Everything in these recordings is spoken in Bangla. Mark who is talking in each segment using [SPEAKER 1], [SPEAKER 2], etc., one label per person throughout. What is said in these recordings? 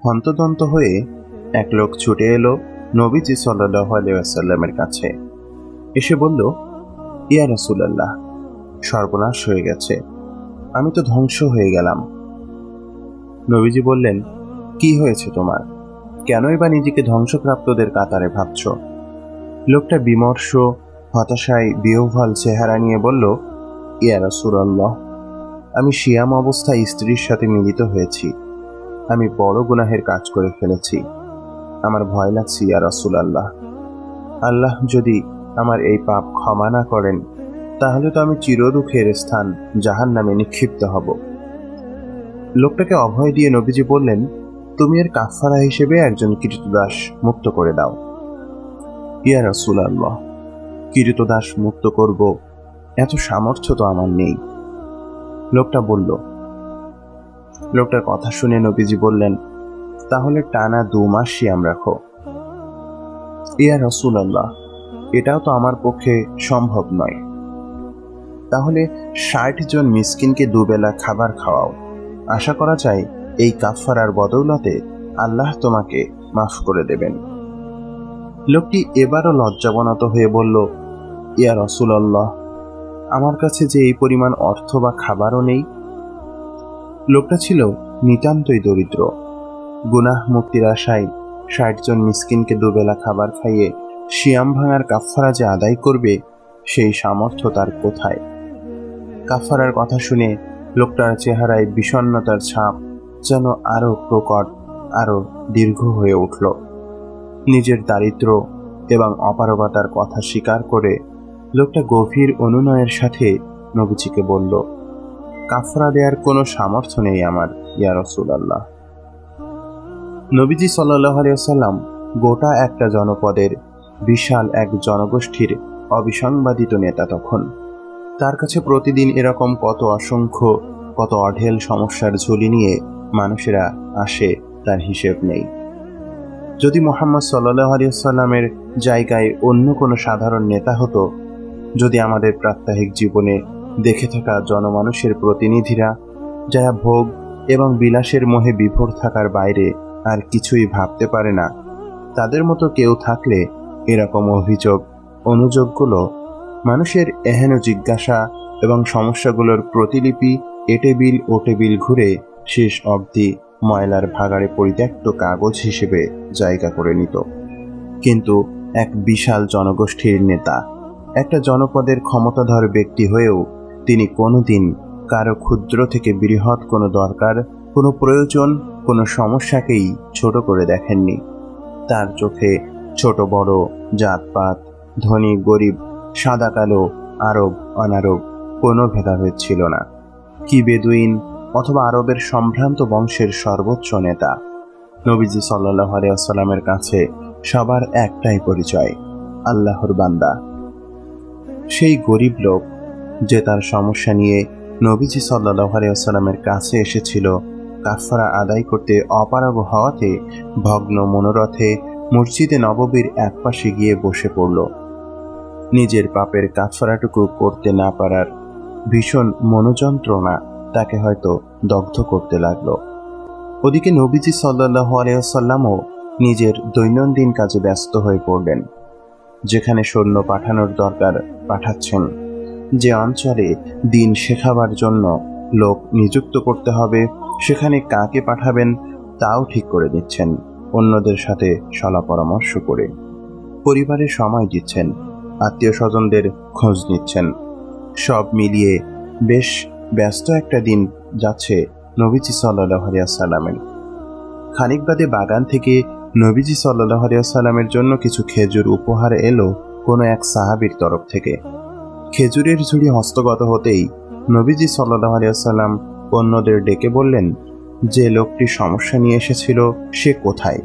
[SPEAKER 1] হন্তদন্ত হয়ে এক লোক ছুটে এলো নবীজি সাল্লাল্লাহু আলাইহি ওয়াসাল্লামের কাছে। এসে বলল, ইয়া রাসূলুল্লাহ, সর্বনাশ হয়ে গেছে, আমি তো ধ্বংস হয়ে গেলাম। নবীজি বললেন, কি হয়েছে তোমার? কেনই বা নিজেকে ধ্বংসপ্রাপ্তদের কাতারে ভাবছ? লোকটা বিমর্ষ, হতাশায় বিহ্বল চেহারা নিয়ে বলল, ইয়া রাসূলুল্লাহ, আমি সিয়াম অবস্থায় স্ত্রীর সাথে মিলিত হয়েছি। আমি বড় গুনাহের কাজ করে ফেলেছি। আমার ভয় লাগছে ইয়া রাসূলুল্লাহ। আল্লাহ যদি আমার এই পাপ ক্ষমা না করেন, তাহলে তো আমি চিরদুঃখের স্থান জাহান্নামে নিক্ষিপ্ত হব। লোকটাকে অভয় দিয়ে নবীজি বললেন, তুমি এর কাফারা হিসেবে একজন কৃতদাস মুক্ত করে দাও। ইয়া রাসূলুল্লাহ, কৃতদাস মুক্ত করব এত সামর্থ্য তো আমার নেই। লোকটা বলল। লোকটার কথা শুনে নবীজি বললেন, তাহলে টানা 2 মাস সিয়াম রাখো। ইয়া রাসূলুল্লাহ, এটাও তো আমার পক্ষে সম্ভব নয়। তাহলে 60 জন মিসকিনকে 2 বেলা খাবার খাওয়াও। আশা করা যায় এই কাফারার বদৌলতে আল্লাহ তোমাকে মাফ করে দেবেন। লোকটি এবারও লজ্জাবনত হয়ে বলল, ইয়া রাসূলুল্লাহ, আমার কাছে যে এই পরিমাণ অর্থ বা খাবারও নেই। লোকটা ছিল নিতান্তই দরিদ্র। গুনাহ মুক্তির আশায় 60 জন মিসকিনকে 2 বেলা খাবার খাইয়ে সিয়াম ভাঙার কাফারা যে আদায় করবে, সেই সামর্থ্য তার কোথায়? কাফারার কথা শুনে লোকটার চেহারায় বিষণ্ণতার ছাপ যেন আরো প্রকট, আরো দীর্ঘ হয়ে উঠল। নিজের দারিদ্র্য এবং অপারগতার কথা স্বীকার করে লোকটা গভীর অনুনয়ের সাথে নবীজিকে বলল, কাফারা দেওয়ার কোনো সামর্থ্য নেই আমার, ইয়া রাসূলুল্লাহ। নবীজি সাল্লাল্লাহু আলাইহি ওয়াসাল্লাম গোটা একটা জনপদের বিশাল এক জনগোষ্ঠীর অবিসংবাদিত নেতা তখন। তার কাছে প্রতিদিন এরকম কত অসংখ্য, কত অঢেল সমস্যার ঝুলি নিয়ে মানুষেরা আসে, তার হিসেব নেই। যদি মুহাম্মদ সাল্লাল্লাহু আলাইহি ওয়াসাল্লামের জায়গায় অন্য কোনো সাধারণ নেতা হতো, যদি আমাদের প্রাত্যহিক জীবনে দেখে থাকা জনমানুষের প্রতিনিধিরা, যারা ভোগ এবং বিলাসের মোহে বিভোর থাকার বাইরে আর কিছুই ভাবতে পারে না, তাদের মতো কেউ থাকলে এরকম অভিযোগ অনুযোগগুলো, মানুষের এহেন জিজ্ঞাসা এবং সমস্যাগুলোর প্রতিলিপি এটেবিল ও টেবিল ঘুরে শেষ অবধি ময়লার ভাগাড়ে পরিত্যক্ত কাগজ হিসেবে জায়গা করে নিত। কিন্তু এক বিশাল জনগোষ্ঠীর নেতা, একটা জনপদের ক্ষমতাধর ব্যক্তি হয়েও তিনি কোনোদিন কারো ক্ষুদ্র থেকে বৃহৎ কোনো দরকার, কোনো প্রয়োজন, কোনো সমস্যাকেই ছোট করে দেখেননি। তার চোখে ছোট বড়, জাতপাত, ধনী গরিব, সাদা কালো, আরব অনারব কোনো ভেদাভেদ ছিল না। কি বেদুইন অথবা আরবের সম্ভ্রান্ত বংশের সর্বোচ্চ নেতা, নবীজি সাল্লাল্লাহু আলাইহি ওয়াসাল্লামের কাছে সবার একটাই পরিচয়, আল্লাহর বান্দা। সেই গরিব লোক যে তার সমস্যা নিয়ে নবীজি সাল্লাল্লাহু আলাইহি ওয়াসাল্লামের কাছে এসেছিল, কাফারা আদায় করতে অপারগ হওয়াতে ভগ্ন মনোরথে মসজিদে নববীর একপাশে গিয়ে বসে পড়ল। নিজের পাপের কাফারাটুকু করতে না পারার ভীষণ মনোযন্ত্রণা তাকে হয়তো দগ্ধ করতে লাগলো। ওদিকে নবীজি সাল্লাল্লাহু আলাইহি ওয়াসাল্লামও নিজের দৈনন্দিন কাজে ব্যস্ত হয়ে পড়লেন। যেখানে সৈন্য পাঠানোর দরকার পাঠাচ্ছেন, যে অঞ্চলে দিন শেখাবার জন্য লোক নিযুক্ত করতে হবে, সেখানে কাকে পাঠাবেন তাও ঠিক করে দিচ্ছেন, অন্যদের সাথে সলা পরামর্শ করে। পরিবারের সময় দিচ্ছেন, আত্মীয় স্বজনদের খোঁজ নিচ্ছেন। সব মিলিয়ে বেশ ব্যস্ত একটা দিন যাচ্ছে নবীজি সাল্লাল্লাহু আলাইহি ওয়াসাল্লামের। খানিক বাদে বাগান থেকে নবীজি সাল্লাল্লাহু আলাইহি ওয়াসাল্লামের জন্য কিছু খেজুর উপহার এলো কোনো এক সাহাবীর তরফ থেকে। খেজুরের ঝুড়ি হস্তগত হতেই নবীজি সাল্লাল্লাহু আলাইহি ওয়াসাল্লাম অন্যদের ডেকে বললেন, যে লোকটি সমস্যা নিয়ে এসেছিল সে কোথায়?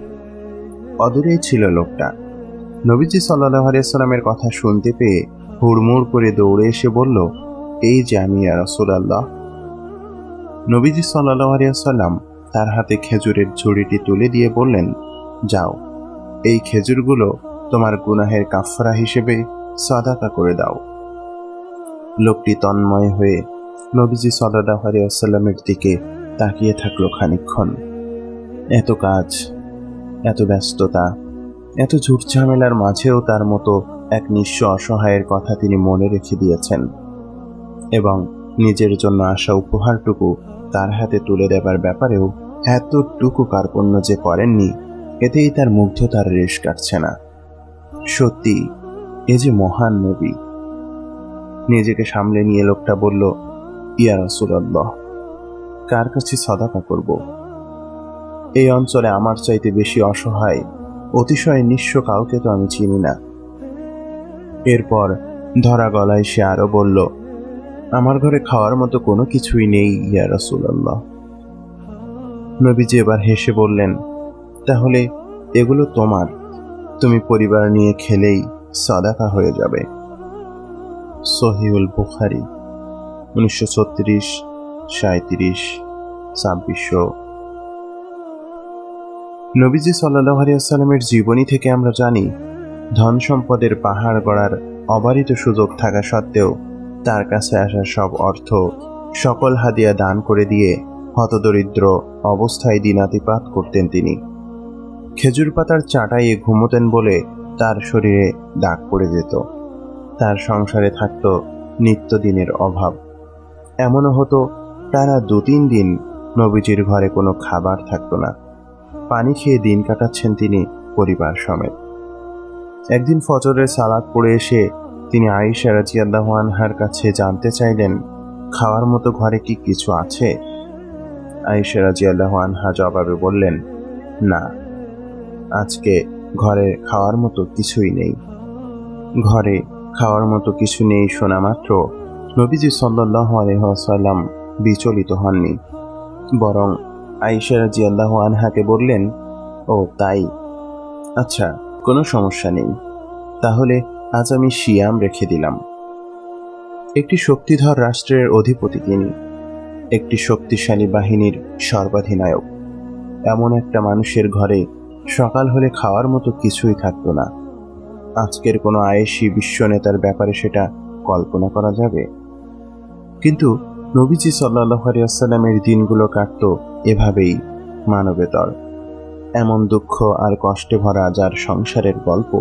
[SPEAKER 1] অদূরেই ছিল লোকটা। নবীজি সাল্লাল্লাহু আলাইহি ওয়াসাল্লামের কথা শুনতে পেয়ে হুড়মুড় করে দৌড়ে এসে বলল, এই যে আমি ইয়া রাসূলুল্লাহ। নবীজি সাল্লাল্লাহু আলাইহি ওয়াসাল্লাম তার হাতে খেজুরের ঝুড়িটি তুলে দিয়ে বললেন, যাও, এই খেজুরগুলো তোমার গুনাহের কাফারা হিসেবে সাদাকা করে দাও। লোকটি তন্ময় হয়ে নবীজি সাল্লাল্লাহু আলাইহি ওয়াসাল্লামের দিকে তাকিয়ে থাকলো খানিকক্ষণ। এত কাজ, এত ব্যস্ততা, এত ঝুটঝামেলার মাঝেও তার মতো এক নিঃস্ব অসহায়ের কথা তিনি মনে রেখে দিয়েছেন এবং নিজের জন্য আসা উপহারটুকু তার হাতে তুলে দেবার ব্যাপারেও এতটুকু কার্পণ্য যে করেননি, এতেই তার মুগ্ধতার রেশ কাটছে না। সত্যি এ যে মহান নবী। নিজেকে সামলে নিয়ে লোকটা বলল, ইয়া রাসূলুল্লাহ, কার কাছে সদাকা করব? এই অঞ্চলে আমার চাইতে বেশি অসহায়, অতিশয় নিঃস্ব কাউকে তো আমি চিনি না। এরপর ধরা গলায় সে আরো বলল, আমার ঘরে খাওয়ার মতো কোনো কিছুই নেই ইয়া রাসূলুল্লাহ। নবীজি এবার হেসে বললেন, তাহলে এগুলো তোমার, তুমি পরিবার নিয়ে খেলেই সাদাকা হয়ে যাবে। সহিহুল বুখারী 1936, 37, 2600। নবীজি সাল্লাল্লাহু আলাইহি ওয়াসাল্লামের জীবনী থেকে আমরা জানি, ধন সম্পদের পাহাড় গড়ার অবারিত সুযোগ থাকা সত্ত্বেও তার কাছে আসা সব অর্থ, সকল হাদিয়া দান করে দিয়ে হতদরিদ্র অবস্থায় দিনাতিপাত করতেন তিনি। খেজুর পাতার চাটাইয়ে ঘুমোতেন বলে তার শরীরে দাগ পড়ে যেত। তার সংসারে থাকত নিত্যদিনের অভাব। এমনও হতো টানা 2-3 দিন নবীজির ঘরে কোনো খাবার থাকতো না। পানি খেয়ে দিন কাটাচ্ছেন তিনি পরিবার সমেত। একদিন ফজরের সালাত পড়ে এসে তিনি আয়েশা রাদিয়াল্লাহু আনহার কাছে জানতে চাইলেন, খাওয়ার মতো ঘরে কি কিছু আছে? আয়েশা রাদিয়াল্লাহু আনহা জবাবে বললেন, না, আজকে ঘরে খাওয়ার মতো কিছুই নেই। ঘরে খাওয়ার মতো কিছু নেই শোনা মাত্র নবীজি সাল্লাল্লাহু আলাইহি ওয়াসাল্লাম বিচলিত হননি, বরং আয়েশা রাদিয়াল্লাহু আনহাকে বললেন, ও তাই, আচ্ছা, কোনো সমস্যা নেই, তাহলে আজ আমি সিয়াম রেখে দিলাম। একটি শক্তিধর রাষ্ট্রের অধিপতি তিনি, একটি শক্তিশালী বাহিনীর সর্বাধিনায়ক। এমন একটা মানুষের ঘরে সকাল হলে খাওয়ার মতো কিছুই থাকতো না। আজকের কোনো আয়েশি বিশ্ব নেতার ব্যাপারে সেটা কল্পনা করা যাবে? কিন্তু নবীজি সাল্লাল্লাহু আলাইহি ওয়াসাল্লামের দিনগুলো কাটতো এভাবেই, মানবেতর। এমন দুঃখ আর কষ্টে ভরা যার সংসারের গল্প,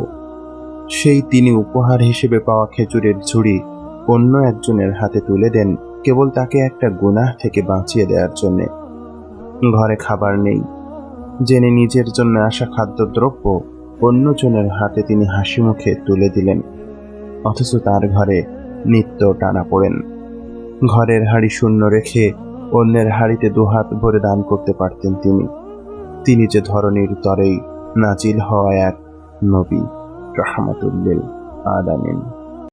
[SPEAKER 1] সেই তিনি উপহার হিসেবে পাওয়া খেজুরের ঝুড়ি অন্য একজনের হাতে তুলে দেন কেবল তাকে একটা গুনাহ থেকে বাঁচিয়ে দেওয়ার জন্যে। ঘরে খাবার নেই জেনে নিজের জন্য আসা খাদ্যদ্রব্য অন্যজনের হাতে তিনি হাসি মুখে তুলে দিলেন, অথচ তার ঘরে নিত্য টানা পড়েন। ঘরের হাঁড়ি শূন্য রেখে অন্যের হাঁড়িতে দুহাত ভরে দান করতে পারতেন তিনি যে ধরনীর তরেই নাজিল হওয়া এক নবী, রাহমাতুল লিল আলামিন।